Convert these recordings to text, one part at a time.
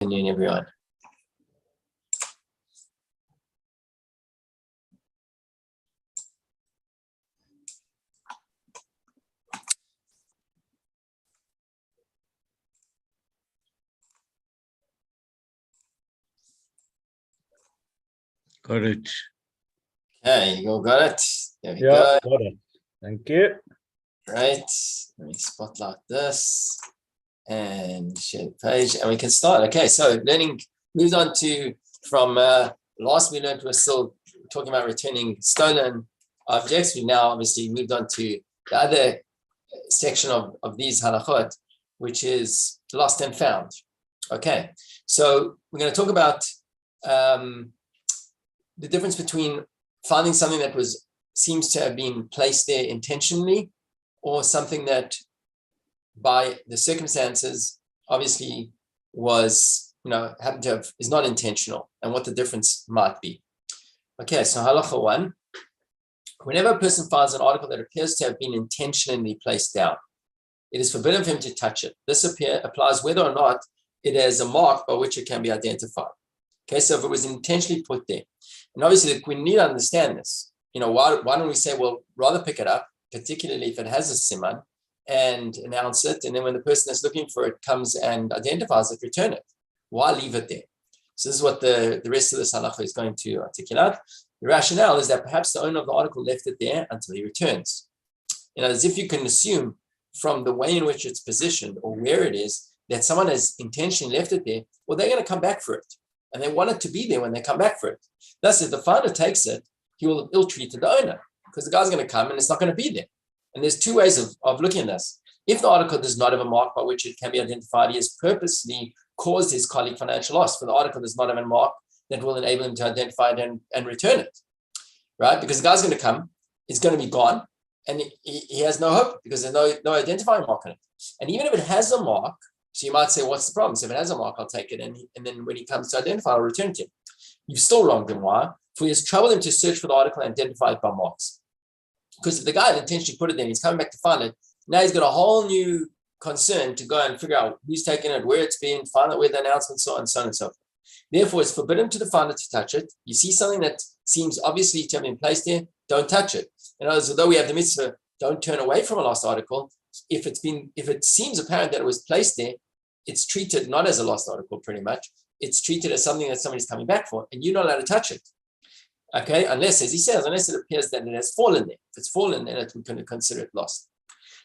afternoon, everyone. Got it. Okay, you all got it? There we Yeah, go. got it. Thank you. Right. Let me spotlight this and share the page, and we can start. Okay, so learning moved on to from last we learned, we're still talking about returning stolen objects. We now obviously moved on to the other section of these halachot, which is lost and found. Okay, so we're going to talk about the difference between finding something that seems to have been placed there intentionally, or something that by the circumstances obviously was, happened to have, is not intentional, and what the difference might be. Okay, so halacha 1. Whenever a person finds an article that appears to have been intentionally placed down, it is forbidden for him to touch it. This applies whether or not it has a mark by which it can be identified. Okay, so if it was intentionally put there, and obviously we need to understand this. Why don't we say, well, rather pick it up, particularly if it has a siman, and announce it, and then when the person that's looking for it comes and identifies it, return it. Why leave it there? So this is what the rest of the halacha is going to articulate. The rationale is that perhaps the owner of the article left it there until he returns. As if you can assume from the way in which it's positioned or where it is, that someone has intentionally left it there, well, they're going to come back for it. And they want it to be there when they come back for it. Thus, if the finder takes it, he will have ill-treated the owner, because the guy's going to come and it's not going to be there. And there's two ways of looking at this. If the article does not have a mark by which it can be identified, he has purposely caused his colleague financial loss. For the article does not have a mark that will enable him to identify it and return it, right? Because the guy's going to come, it's going to be gone, and he has no hope because there's no identifying mark on it. And even if it has a mark, so you might say, what's the problem? So if it has a mark, I'll take it. And then when he comes to identify, I'll return it to him. You've still wronged him. Why? For he has troubled him to search for the article and identify it by marks. Because if the guy had intentionally put it there and he's coming back to find it, now he's got a whole new concern to go and figure out who's taken it, where it's been, find out where the announcement's are, and so on and so forth. Therefore, it's forbidden to the finder to touch it. You see something that seems obviously to have been placed there, don't touch it. In other words, although we have the mitzvah, don't turn away from a lost article. If it seems apparent that it was placed there, it's treated not as a lost article, pretty much. It's treated as something that somebody's coming back for, and you're not allowed to touch it. Okay, unless, as he says, unless it appears that it has fallen there. If it's fallen, then we're going to consider it lost.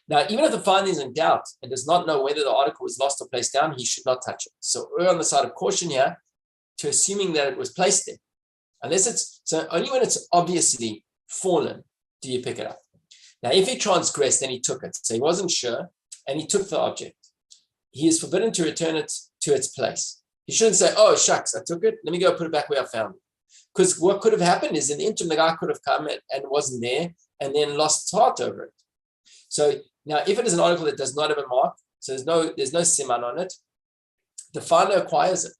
Now, even if the finder is in doubt and does not know whether the article was lost or placed down, he should not touch it. So we're on the side of caution here to assuming that it was placed there. So only when it's obviously fallen do you pick it up. Now, if he transgressed and he took it, so he wasn't sure and he took the object, he is forbidden to return it to its place. He shouldn't say, oh, shucks, I took it. Let me go put it back where I found it. Because what could have happened is in the interim, the guy could have come and wasn't there and then lost heart over it. So now, if it is an article that does not have a mark, so there's no siman on it, the finder acquires it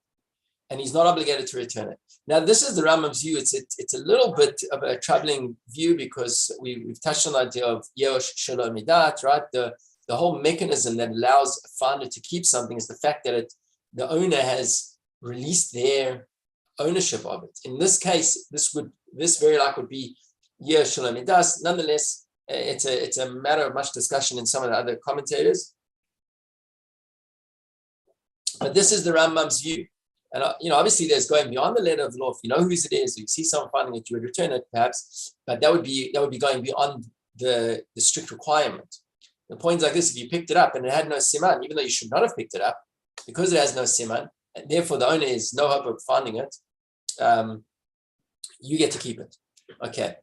and he's not obligated to return it. Now, this is the Rambam's view. It's a little bit of a troubling view because we've touched on the idea of yesh shalom midat, right? The whole mechanism that allows a finder to keep something is the fact that the owner has released their ownership of it. In this case, this very likely would be yesh shalom midat. Nonetheless, it's a matter of much discussion in some of the other commentators. But this is the Rambam's view. And obviously there's going beyond the letter of the law. If you know whose it is, you see someone finding it, you would return it perhaps, but that would be going beyond the strict requirement. The point is like this: if you picked it up and it had no siman, even though you should not have picked it up, because it has no siman, and therefore the owner has no hope of finding it, you get to keep it. Okay.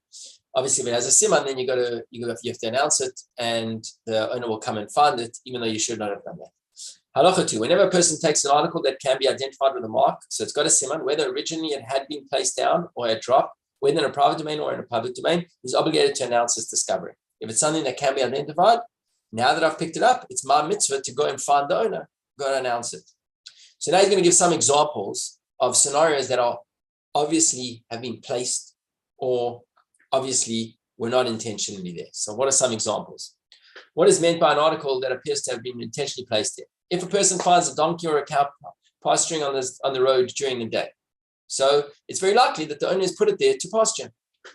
Obviously, if it has a siman, then you have to announce it, and the owner will come and find it, even though you should not have done that. Halacha 2. Whenever a person takes an article that can be identified with a mark, so it's got a siman, whether originally it had been placed down or had dropped, whether in a private domain or in a public domain, he's obligated to announce his discovery. If it's something that can be identified, now that I've picked it up, it's my mitzvah to go and find the owner, go and announce it. So now he's going to give some examples of scenarios that are obviously have been placed or obviously were not intentionally there. So what are some examples? What is meant by an article that appears to have been intentionally placed there? If a person finds a donkey or a cow pasturing on the road during the day. So it's very likely that the owner has put it there to pasture.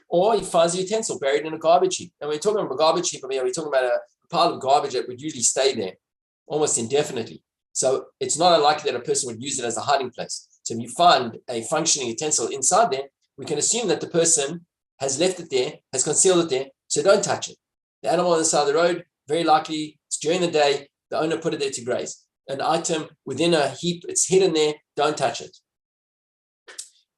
Or he finds a utensil buried in a garbage heap. And we're talking about a garbage heap, we're talking about a pile of garbage that would usually stay there almost indefinitely. So it's not unlikely that a person would use it as a hiding place. So if you find a functioning utensil inside there, we can assume that the person has left it there, has concealed it there, so don't touch it. The animal on the side of the road, very likely it's during the day, the owner put it there to graze. An item within a heap, it's hidden there, don't touch it.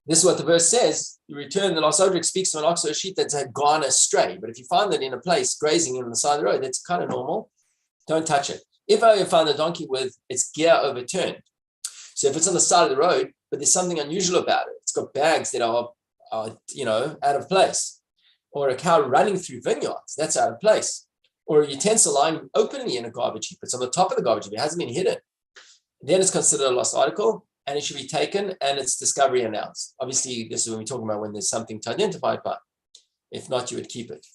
This is what the verse says. You return, the lost object speaks to an ox or a sheep that had gone astray. But if you find that in a place grazing on the side of the road, that's kind of normal, don't touch it. If I found a donkey with its gear overturned, so if it's on the side of the road, but there's something unusual about it, it's got bags that are out of place, or a cow running through vineyards, that's out of place, or a utensil lying openly in a garbage heap, it's on the top of the garbage heap, it hasn't been hidden, then it's considered a lost article, and it should be taken and its discovery announced. Obviously, this is when we're talking about when there's something to identify it by. If not, you would keep it.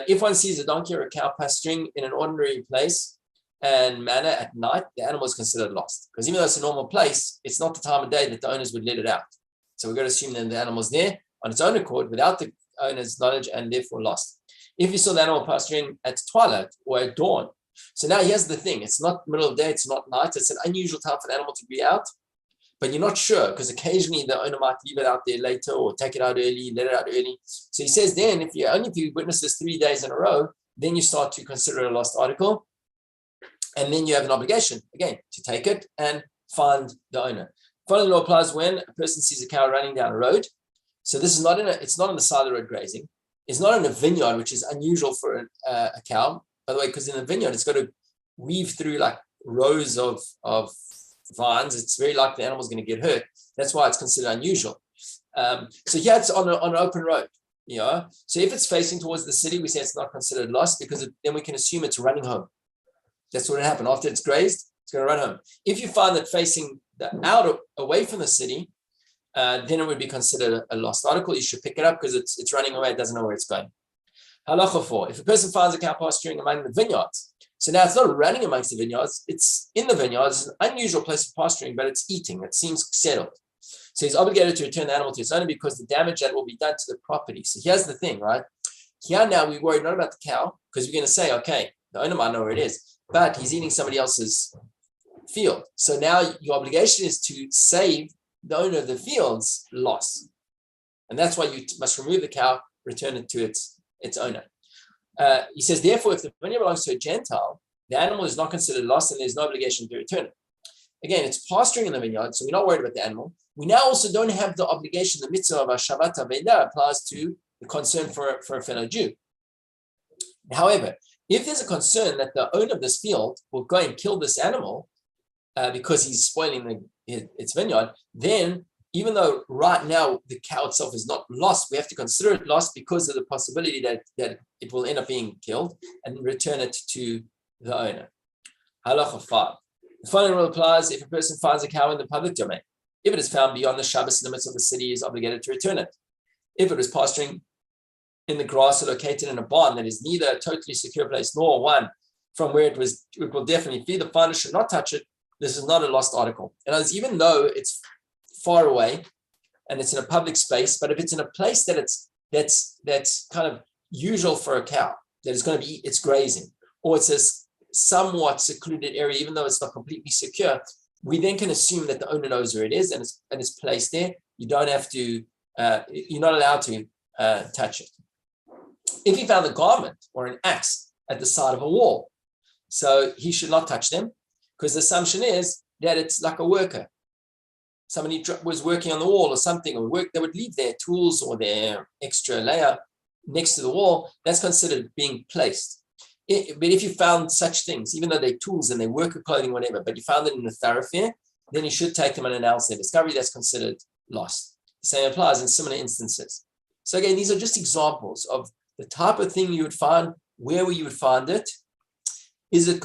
If one sees a donkey or a cow pasturing in an ordinary place and manner at night, the animal is considered lost. Because even though it's a normal place, it's not the time of day that the owners would let it out. So we've got to assume that the animal's there on its own accord without the owner's knowledge and therefore lost. If you saw the animal pasturing at twilight or at dawn, so now here's the thing, it's not middle of the day, it's not night, it's an unusual time for the animal to be out, but you're not sure because occasionally the owner might leave it out there later or take it out early, let it out early. So he says then if you witness this 3 days in a row, then you start to consider it a lost article. And then you have an obligation, again, to take it and find the owner. Following law applies when a person sees a cow running down a road. So this is it's not on the side of the road grazing. It's not in a vineyard, which is unusual for a cow, by the way, because in a vineyard, it's got to weave through like rows of vines. It's very likely the animal's going to get hurt. That's why it's considered unusual. So here it's on an open road. So if it's facing towards the city, we say it's not considered lost because then we can assume it's running home. That's what will happen. After it's grazed, it's going to run home. If you find that facing away from the city, then it would be considered a lost article. You should pick it up because it's running away. It doesn't know where it's going. Halacha 4. If a person finds a cow pasturing among the vineyards, so now it's not running amongst the vineyards, it's in the vineyards. It's an unusual place of pasturing, but it's eating. It seems settled. So he's obligated to return the animal to its owner because the damage that will be done to the property. So here's the thing, right? Here now we worry not about the cow because we're going to say, okay, the owner might know where it is, but he's eating somebody else's field. So now your obligation is to save the owner of the field's loss. And that's why you must remove the cow, return it to its owner. He says, therefore, if the vineyard belongs to a Gentile, the animal is not considered lost and there's no obligation to return it. Again, it's pasturing in the vineyard, so we're not worried about the animal. We now also don't have the obligation, the mitzvah of Hashavat HaVeidah applies to the concern for a fellow Jew. However, if there's a concern that the owner of this field will go and kill this animal because he's spoiling its vineyard, then even though right now the cow itself is not lost, we have to consider it lost because of the possibility that it will end up being killed and return it to the owner. Halacha 5. The following rule applies if a person finds a cow in the public domain. If it is found beyond the Shabbos limits of the city, he is obligated to return it. If it was pasturing in the grass or located in a barn that is neither a totally secure place nor one from where it will definitely feed, the finder should not touch it. This is not a lost article. And even though it's far away and it's in a public space, but if it's in a place that's kind of usual for a cow, that is going to be it's grazing, or it's a somewhat secluded area, even though it's not completely secure, we then can assume that the owner knows where it is and it's placed there. You don't have to, you're not allowed to touch it. If he found a garment or an axe at the side of a wall, so he should not touch them because the assumption is that it's like a worker. Somebody was working on the wall or something, or they would leave their tools or their extra layer next to the wall. That's considered being placed. But if you found such things, even though they're tools and they worker clothing, whatever, but you found it in a thoroughfare, then you should take them and announce their discovery. That's considered lost. The same applies in similar instances. So again, these are just examples of the type of thing you would find, where you would find it. Is it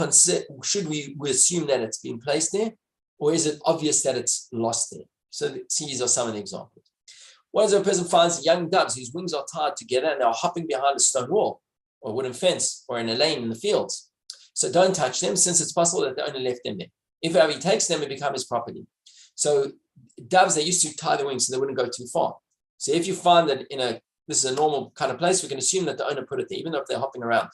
should we assume that it's been placed there, or is it obvious that it's lost there? So these are some of the examples. What if a person finds young doves whose wings are tied together and are hopping behind a stone wall or a wooden fence or in a lane in the fields? So don't touch them since it's possible that the owner left them there. If he takes them, it becomes his property. So doves, they used to tie the wings so they wouldn't go too far. So if you find that this is a normal kind of place, we can assume that the owner put it there, even though if they're hopping around.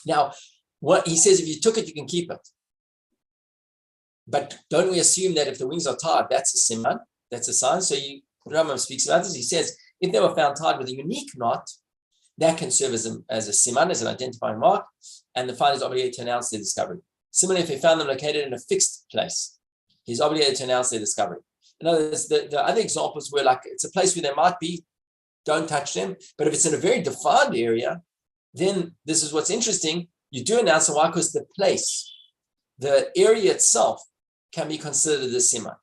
Now, what he says, if you took it, you can keep it. But don't we assume that if the wings are tied, that's a siman, that's a sign? So Rambam speaks about this. He says, if they were found tied with a unique knot, that can serve as a siman, as an identifying mark, and the finder is obligated to announce their discovery. Similarly, if he found them located in a fixed place, he's obligated to announce their discovery. In other words, the other examples were like, it's a place where they might be, don't touch them. But if it's in a very defined area, then this is what's interesting. You do announce it. Why? Because the place, the area itself can be considered a siman.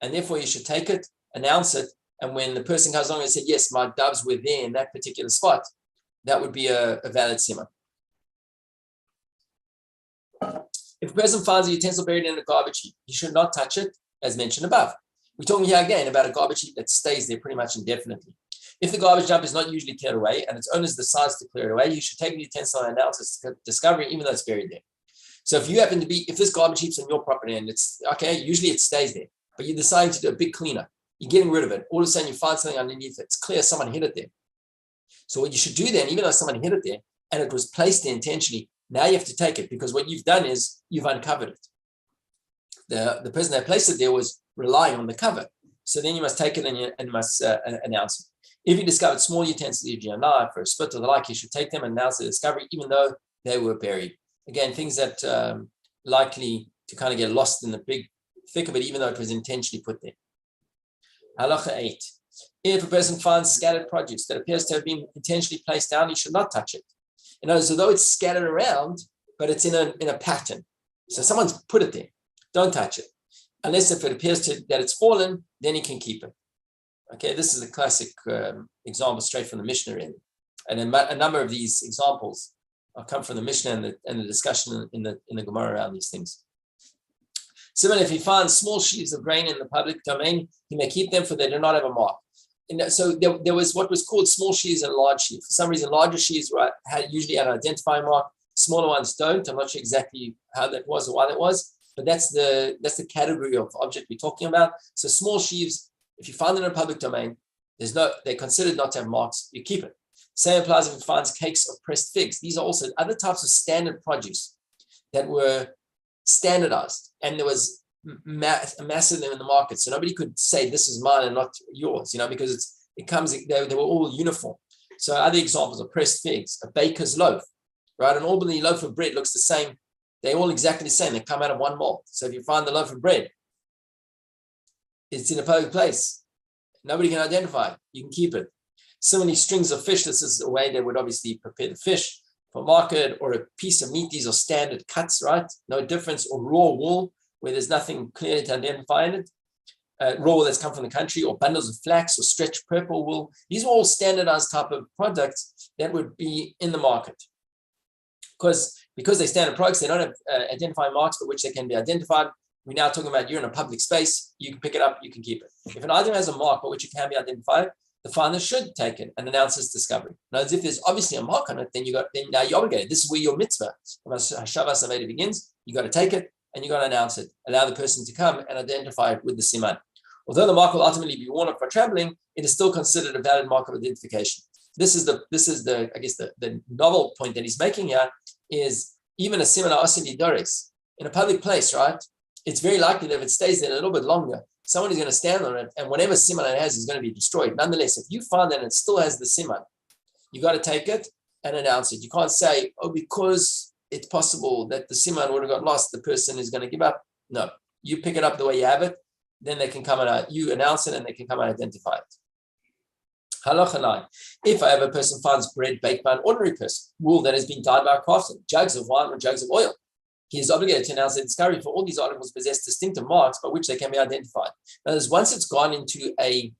And therefore you should take it, announce it. And when the person comes along and said, yes, my doves were there in that particular spot, that would be a valid siman. If a person finds a utensil buried in a garbage heap, he should not touch it, as mentioned above. We're talking here again about a garbage heap that stays there pretty much indefinitely. If the garbage dump is not usually cleared away and its owner decides to clear it away, you should take the utensil and announce its discovery, even though it's buried there. So if you happen to be, if this garbage heap's on your property and it's, okay, usually it stays there, but you're deciding to do a big cleanup, you're getting rid of it, all of a sudden you find something underneath it, it's clear someone hid it there. So what you should do then, even though someone hid it there and it was placed there intentionally, now you have to take it, because what you've done is you've uncovered it. The person that placed it there was relying on the cover. So then you must take it and you must announce it. If you discovered small utensils, e.g. a knife or a spit or the like, you should take them and announce the discovery, even though they were buried. Again, things that likely to kind of get lost in the big thick of it, even though it was intentionally put there. Halacha 8. If a person finds scattered produce that appears to have been intentionally placed down, he should not touch it. In other words, although it's scattered around, but it's in a pattern. So someone's put it there. Don't touch it. Unless if it appears that it's fallen, then he can keep it. Okay, this is a classic example straight from the Mishnah, really. And a number of these examples come from the Mishnah and the discussion in the Gemara around these things. Similarly, if he finds small sheaves of grain in the public domain, he may keep them, for they do not have a mark. And so there was what was called small sheaves and large sheaves. For some reason, larger sheaves usually had an identifying mark. Smaller ones don't. I'm not sure exactly how that was or why that was, but that's the category of object we're talking about. So small sheaves, if you find them in a public domain, they're considered not to have marks. You keep it. Same applies if it finds cakes of pressed figs. These are also other types of standard produce that were standardized, and there was massive them in the market, so nobody could say this is mine and not yours, because they were all uniform. So other examples are pressed figs, a baker's loaf, right? An Albany loaf of bread looks the same. They're all exactly the same. They come out of one mold. So if you find the loaf of bread, it's in a public place, nobody can identify it. You can keep it. Similarly, strings of fish. This is a way they would obviously prepare the fish for market, or a piece of meat. These are standard cuts, right? No difference. Or raw wool, where there's nothing clearly to identify in it. Raw wool that's come from the country, or bundles of flax or stretched purple wool. These are all standardized type of products that would be in the market. Because they're standard products, they don't have identifying marks by which they can be identified. We're now talking about you're in a public space, you can pick it up, you can keep it. If an item has a mark by which it can be identified, the finder should take it and announce its discovery. Now, as if there's obviously a mark on it, then now you're obligated. This is where your mitzvah, Hashavas Aveda, begins. You got to take it and you got to announce it. Allow the person to come and identify it with the siman. Although the mark will ultimately be worn off for traveling, it is still considered a valid mark of identification. This is the I guess the novel point that he's making here is even a siman asili doris in a public place, right? It's very likely that if it stays there a little bit longer, someone is going to stand on it, and whatever siman it has is going to be destroyed. Nonetheless, if you find that it still has the siman, you got to take it and announce it. You can't say, oh, because it's possible that the siman would have got lost, the person is going to give up. No, you pick it up the way you have it, then they can come and you announce it, and they can come and identify it. Halacha 9. If however a person finds bread baked by an ordinary person, wool that has been dyed by a craftsman, jugs of wine or jugs of oil, he is obligated to announce their discovery, for all these articles possess distinctive marks by which they can be identified. Now, once it's gone into a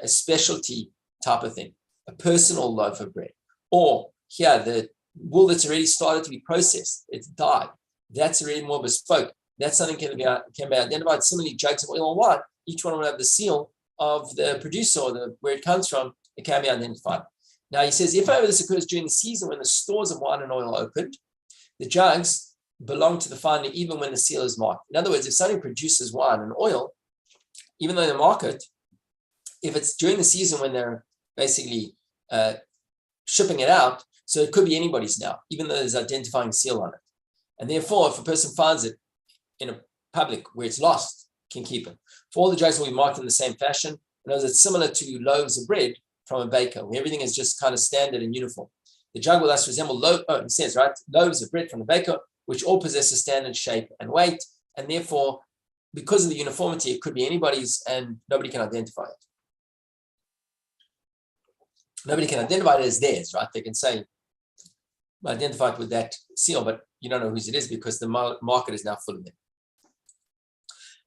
specialty type of thing, a personal loaf of bread, or here the wool that's already started to be processed, it's dyed, that's already more bespoke. That's something can be identified. Similarly, jugs of oil or wine, each one will have the seal of the producer or where it comes from. It can be identified. Now he says, if however this occurs during the season when the stores of wine and oil are opened, the jugs belong to the finder even when the seal is marked. In other words, if somebody produces wine and oil, even though they mark it, if it's during the season when they're basically shipping it out, so it could be anybody's now, even though there's an identifying seal on it. And therefore, if a person finds it in a public where it's lost, can keep it. For all the drugs will be marked in the same fashion. In other words, it's similar to loaves of bread from a baker, where everything is just kind of standard and uniform. The jug will thus resemble it says, right, loaves of bread from the baker, which all possess a standard shape and weight, and therefore, because of the uniformity, it could be anybody's and nobody can identify it. Nobody can identify it as theirs, right? They can say, identify it with that seal, but you don't know whose it is because the market is now full of them.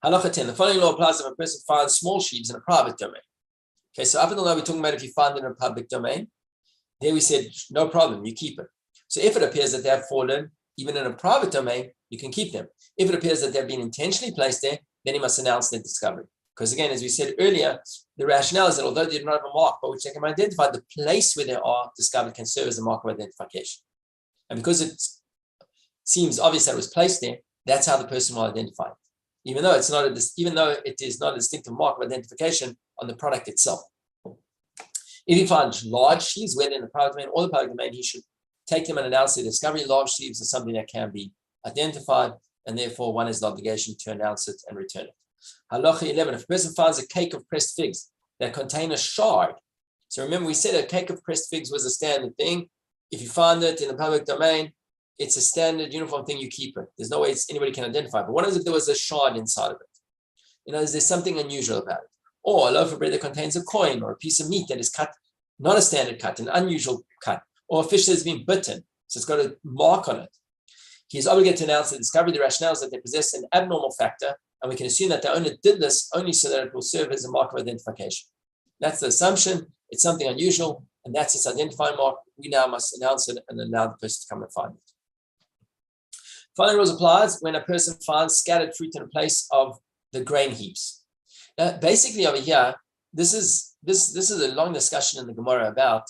Halacha 10, the following law applies if a person finds small sheaves in a private domain. Okay, so up until now, we're talking about if you find it in a public domain. There we said, no problem, you keep it. So if it appears that they have fallen, even in a private domain, you can keep them. If it appears that they've been intentionally placed there, then you must announce their discovery. Because again, as we said earlier, the rationale is that although they do not have a mark by which they can identify, the place where they are discovered can serve as a mark of identification. And because it seems obvious that it was placed there, that's how the person will identify it. Even though it is not a distinctive mark of identification on the product itself. If he finds large sheaves, whether in the private domain or the public domain, he should take them and announce their discovery. Large sheaves are something that can be identified, and therefore one has the obligation to announce it and return it. Halacha 11, if a person finds a cake of pressed figs that contain a shard, so remember we said a cake of pressed figs was a standard thing. If you find it in the public domain, it's a standard uniform thing, you keep it. There's no way anybody can identify it. But what if there was a shard inside of it? You know, there's something unusual about it. Or a loaf of bread that contains a coin or a piece of meat that is cut, not a standard cut, an unusual cut, or a fish that has been bitten, so it's got a mark on it. He is obligated to announce the discovery. The rationale is that they possess an abnormal factor, and we can assume that the owner did this only so that it will serve as a mark of identification. That's the assumption. It's something unusual, and that's its identifying mark. We now must announce it and allow the person to come and find it. Following rules applies when a person finds scattered fruit in a place of the grain heaps. Now, basically over here, this is a long discussion in the Gemara about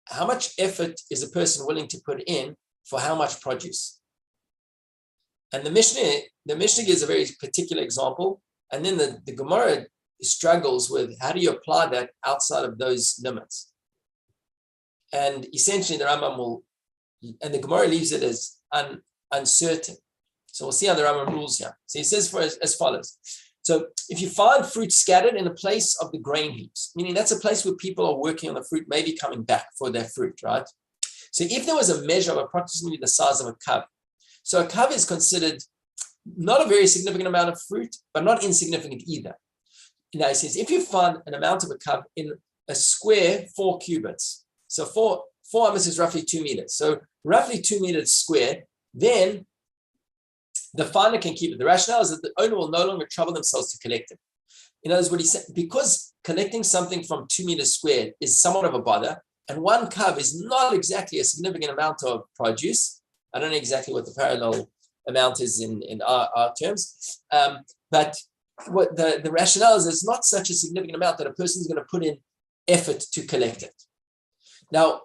how much effort is a person willing to put in for how much produce. And the Mishnah gives a very particular example, and then the Gemara struggles with how do you apply that outside of those limits. And essentially the Rambam and the Gemara leaves it as uncertain. So we'll see how the Rambam rules here. So he says as follows. So if you find fruit scattered in a place of the grain heaps, meaning that's a place where people are working on the fruit, maybe coming back for their fruit, right? So if there was a measure of approximately the size of a kav, so a kav is considered not a very significant amount of fruit, but not insignificant either. Now he says, if you find an amount of a kav in a square 4 cubits, so 4 amos is roughly 2 meters, so roughly 2 meters square, then the finder can keep it. The rationale is that the owner will no longer trouble themselves to collect it. In other words, what he said, because collecting something from 2 meters squared is somewhat of a bother, and 1 kav is not exactly a significant amount of produce. I don't know exactly what the parallel amount is in our terms, but what the rationale is, it's not such a significant amount that a person is going to put in effort to collect it. Now,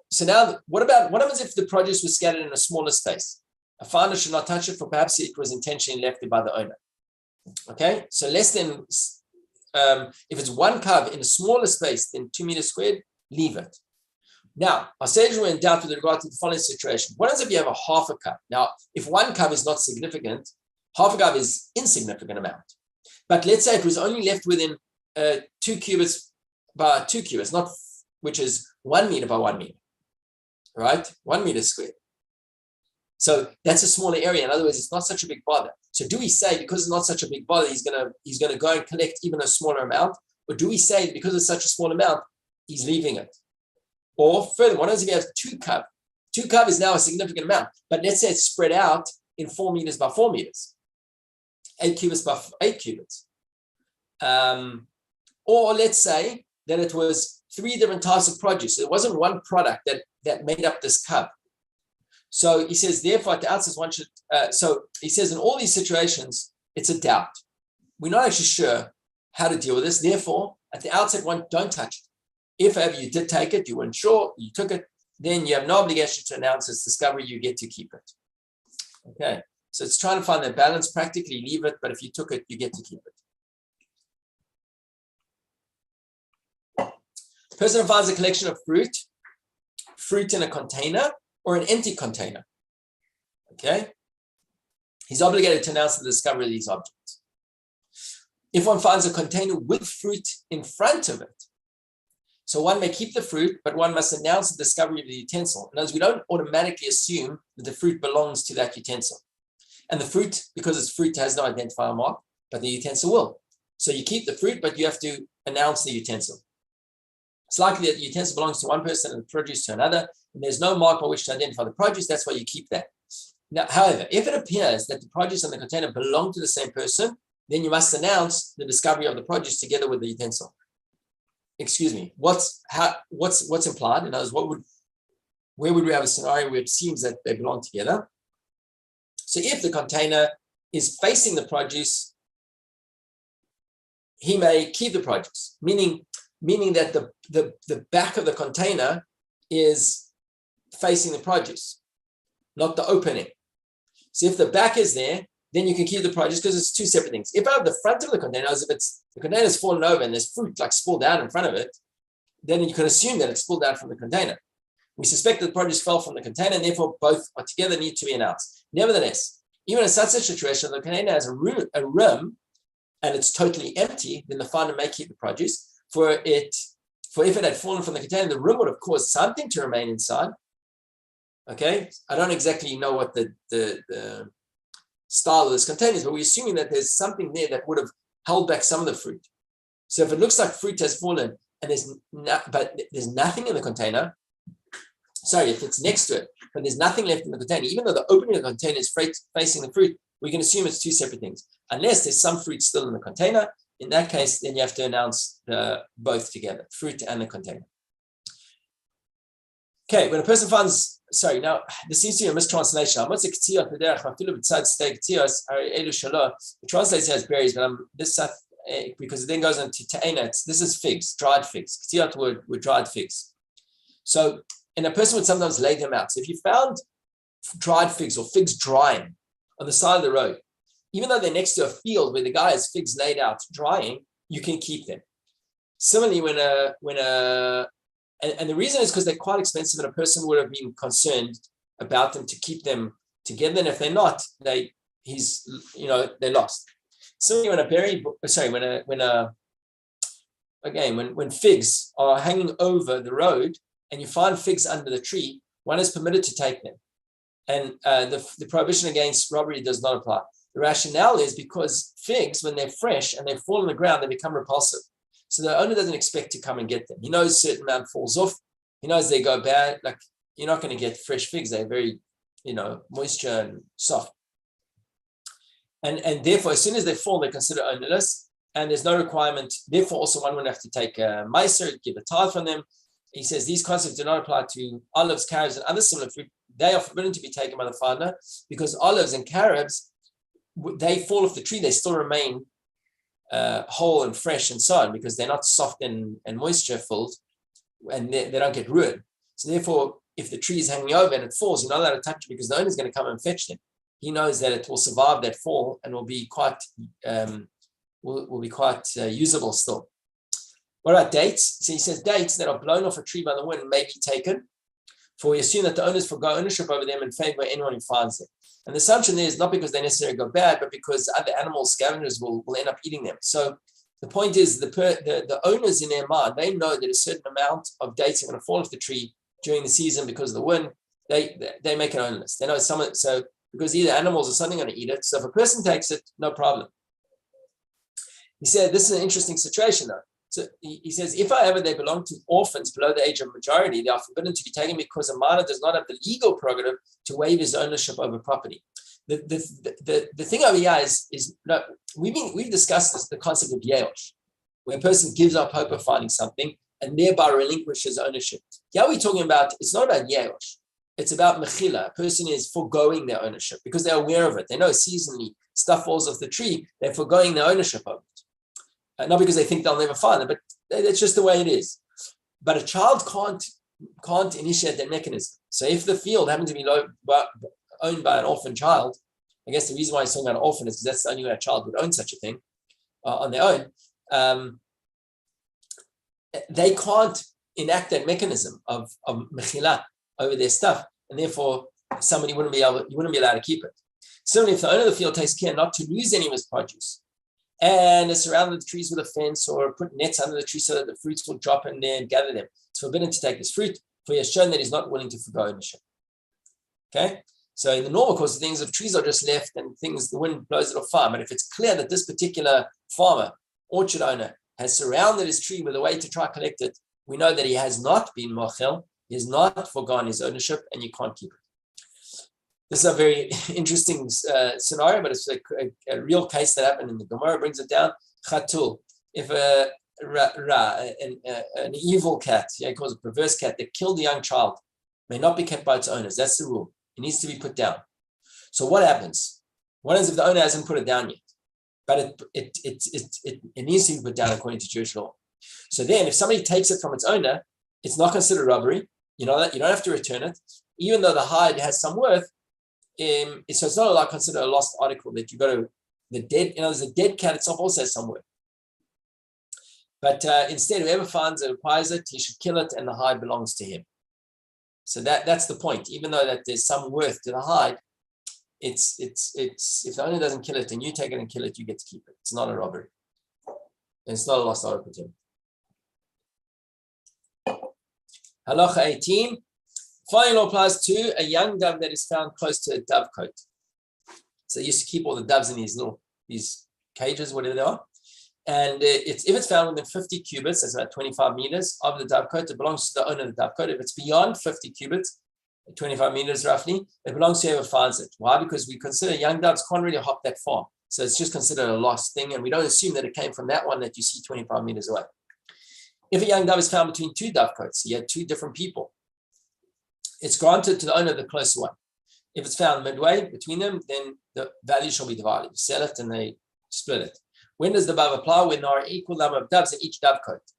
what happens if the produce was scattered in a smaller space? A finder should not touch it, for perhaps it was intentionally left there by the owner. Okay, so less than, if it's 1 kav in a smaller space than 2 meters squared, leave it. Now, our sages were in doubt with regard to the following situation. What happens if you have a half a kav? Now, if 1 kav is not significant, half a kav is insignificant amount. But let's say it was only left within 2 cubits by 2 cubits, which is 1 meter by 1 meter, right? 1 meter squared. So that's a smaller area. In other words, it's not such a big bother. So do we say because it's not such a big bother, he's gonna go and collect even a smaller amount, or do we say because it's such a small amount, he's leaving it? Or further, what happens if you have 2 kav? 2 kav is now a significant amount, but let's say it's spread out in 4 meters by 4 meters, 8 cubits by 8 cubits. Or let's say that it was 3 different types of produce. It wasn't one product that made up this kav. So he says, therefore, at the outset, one should, so he says in all these situations, it's a doubt. We're not actually sure how to deal with this. Therefore, at the outset, one, don't touch it. If ever you did take it, you weren't sure, you took it, then you have no obligation to announce its discovery, you get to keep it. Okay, so it's trying to find that balance. Practically leave it, but if you took it, you get to keep it. The person who finds a collection of fruit in a container or an empty container, okay, he's obligated to announce the discovery of these objects. If one finds a container with fruit in front of it, so one may keep the fruit, but one must announce the discovery of the utensil. In other words, we don't automatically assume that the fruit belongs to that utensil. And the fruit, because it's fruit, has no identifier mark, but the utensil will. So you keep the fruit, but you have to announce the utensil. It's likely that the utensil belongs to one person and the produce to another, and there's no mark by which to identify the produce. That's why you keep that. Now, however, if it appears that the produce and the container belong to the same person, then you must announce the discovery of the produce together with the utensil. Excuse me. What's implied? In other words, where would we have a scenario where it seems that they belong together? So if the container is facing the produce, he may keep the produce, meaning that the back of the container is facing the produce, not the opening. So if the back is there, then you can keep the produce because it's two separate things. If I have the front of the container, as if the container's fallen over and there's fruit like spilled out in front of it, then you can assume that it's spilled out from the container. We suspect that the produce fell from the container, and therefore both are together need to be announced. Nevertheless, even in such a situation, the container has a rim and it's totally empty, then the finder may keep the produce. For if it had fallen from the container, the rim would have caused something to remain inside. Okay, I don't exactly know what the style of this container is, but we're assuming that there's something there that would have held back some of the fruit. So if it looks like fruit has fallen and there's nothing in the container, sorry, if it's next to it, but there's nothing left in the container, even though the opening of the container is facing the fruit, we can assume it's two separate things. Unless there's some fruit still in the container, in that case, then you have to announce both together, fruit and the container. Okay, when a person finds, sorry, now this seems to be a mistranslation. The translator has berries, but this because it then goes into ta'ena. This is figs, dried figs. Ktiyat were dried figs. So, and a person would sometimes lay them out. So if you found dried figs or figs drying on the side of the road, even though they're next to a field where the guy has figs laid out drying, you can keep them. Similarly, and the reason is because they're quite expensive, and a person would have been concerned about them to keep them together. And if they're not, they're lost. Similarly, when figs are hanging over the road and you find figs under the tree, one is permitted to take them, and the prohibition against robbery does not apply. The rationale is because figs, when they're fresh and they fall on the ground, they become repulsive. So the owner doesn't expect to come and get them. He knows a certain amount falls off. He knows they go bad. Like, you're not going to get fresh figs. They're very, moisture and soft. And therefore, as soon as they fall, they're considered ownerless. And there's no requirement. Therefore, also one would have to take a meiser, give a tithe from them. He says these concepts do not apply to olives, carobs, and other similar fruit. They are forbidden to be taken by the farmer because olives and carobs, they fall off the tree. They still remain whole and fresh and so on, because they're not soft and moisture filled, and they don't get ruined. So therefore, if the tree is hanging over and it falls, you're not allowed to touch it because the owner is going to come and fetch them. He knows that it will survive that fall and will be quite usable still. What about dates? So he says dates that are blown off a tree by the wind may be taken, for we assume that the owners forgo ownership over them in favor of anyone who finds them. And the assumption there is not because they necessarily go bad, but because other animals, scavengers, will end up eating them. So the point is, the owners in their mind, they know that a certain amount of dates are going to fall off the tree during the season because of the wind. They make it ownerless. They know so because either animals or something are going to eat it. So if a person takes it, no problem. He said this is an interesting situation though. So he says, if however they belong to orphans below the age of majority, they are forbidden to be taken because a minor does not have the legal prerogative to waive his ownership over property. The thing over here is we've discussed this, the concept of yeosh, where a person gives up hope of finding something and thereby relinquishes ownership. Here we're talking about, it's not about yeosh, it's about mechila. A person is foregoing their ownership because they're aware of it. They know seasonally stuff falls off the tree, they're foregoing their ownership of it. Not because they think they'll never find them, but that's just the way it is. But a child can't initiate that mechanism. So if the field happens to be owned by an orphan child. I guess the reason why he's talking about an orphan is because that's the only way a child would own such a thing on their own. They can't enact that mechanism of mechila over their stuff, and therefore you wouldn't be allowed to keep it. Certainly, if the owner of the field takes care not to lose any of his produce, and is surrounded the trees with a fence or put nets under the tree so that the fruits will drop in there and gather them, it's forbidden to take this fruit, for he has shown that he's not willing to forgo ownership. Okay? So in the normal course of things, if trees are just left and the wind blows it off fine, but if it's clear that this particular farmer, orchard owner, has surrounded his tree with a way to try to collect it, we know that he has not been mochel, he has not forgone his ownership, and you can't keep it. This is a very interesting scenario, but it's a real case that happened in the Gemara. Brings it down. Chatul, if an evil cat, he calls it a perverse cat, that killed a young child, may not be kept by its owners. That's the rule. It needs to be put down. So what happens? What happens if the owner hasn't put it down yet? But it needs to be put down according to Jewish law. So then, if somebody takes it from its owner, it's not considered robbery. You know that you don't have to return it, even though the hide has some worth. So it's not like considered a lost article that you got to the dead. The dead cat itself also has some worth. But instead, whoever finds it, acquires it, he should kill it, and the hide belongs to him. So that's the point. Even though that there's some worth to the hide, it's if the owner doesn't kill it and you take it and kill it, you get to keep it. It's not a robbery. And it's not a lost article to him. Halacha 18. Following law applies to a young dove that is found close to a dovecote. So they used to keep all the doves in these cages, whatever they are. And if it's found within 50 cubits, that's about 25 meters of the dovecote, it belongs to the owner of the dovecote. If it's beyond 50 cubits, 25 meters roughly, it belongs to whoever finds it. Why? Because we consider young doves can't really hop that far. So it's just considered a lost thing, and we don't assume that it came from that one that you see 25 meters away. If a young dove is found between two dovecotes, you had two different people, it's granted to the owner of the closer one. If it's found midway between them, then the value shall be divided. You sell it and they split it. When does the bab apply? When there are an equal number of doves in each dovecote.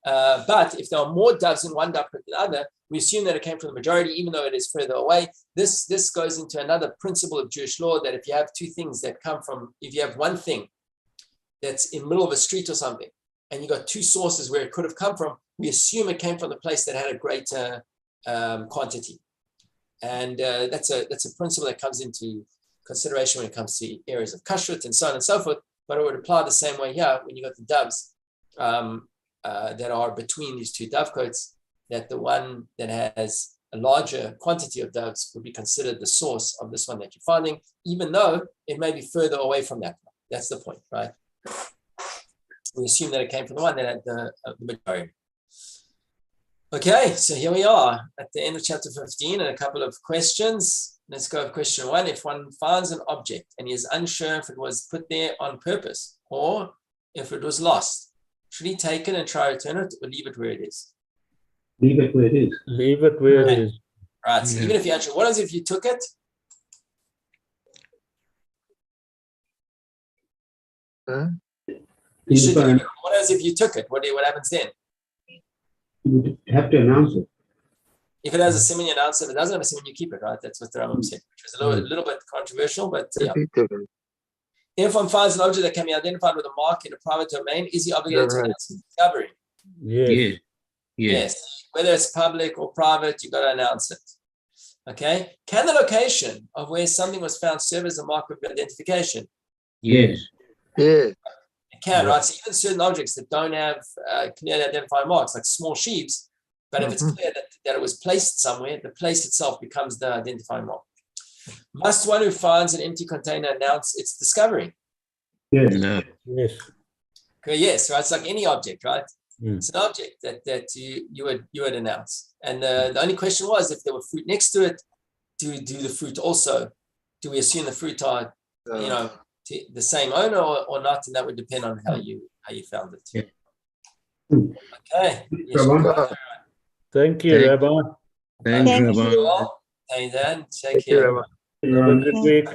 But if there are more doves in one dovecote than the other, we assume that it came from the majority, even though it is further away. This goes into another principle of Jewish law, that if you have two things that come from, if you have one thing that's in the middle of a street or something, and you got two sources where it could have come from, we assume it came from the place that had a greater quantity. And that's a principle that comes into consideration when it comes to areas of kashrut and so on and so forth. But it would apply the same way here when you got the doves that are between these two dovecotes, that the one that has a larger quantity of doves would be considered the source of this one that you're finding, even though it may be further away from that one. That's the point, right? We assume that it came from the one that had the majority. Okay, so here we are at the end of chapter 15 and a couple of questions. Let's go with question 1. If one finds an object and he is unsure if it was put there on purpose or if it was lost, should he take it and try to return it or leave it where it is? Leave it where it is. Leave it where it is. Right, so even if you actually, what is if you took it? You should, what is if you took it? What happens then? You would have to announce it. If it has a simon, you announce it. If it doesn't have a simon, you keep it, right? That's what the Rambam said, which is a little bit controversial, but yeah. If one finds an object that can be identified with a mark in a private domain, is he obligated to announce the discovery? Yes. Whether it's public or private, you got to announce it. Okay. Can the location of where something was found serve as a mark of identification? Yes. It can, right? So even certain objects that don't have clearly identified marks, like small sheaves, but if it's clear that it was placed somewhere, the place itself becomes the identifying mark. Must one who finds an empty container announce its discovery? Yes. Yes. Okay, yes, right. It's like any object, right? It's an object that you would announce. And the only question was, if there were fruit next to it, do the fruit also? Do we assume the fruit are, the same owner or not? And that would depend on how you found it. Okay. Thank you, Rabbi. Thank you. Hey, Dan. Take care. Have a good week.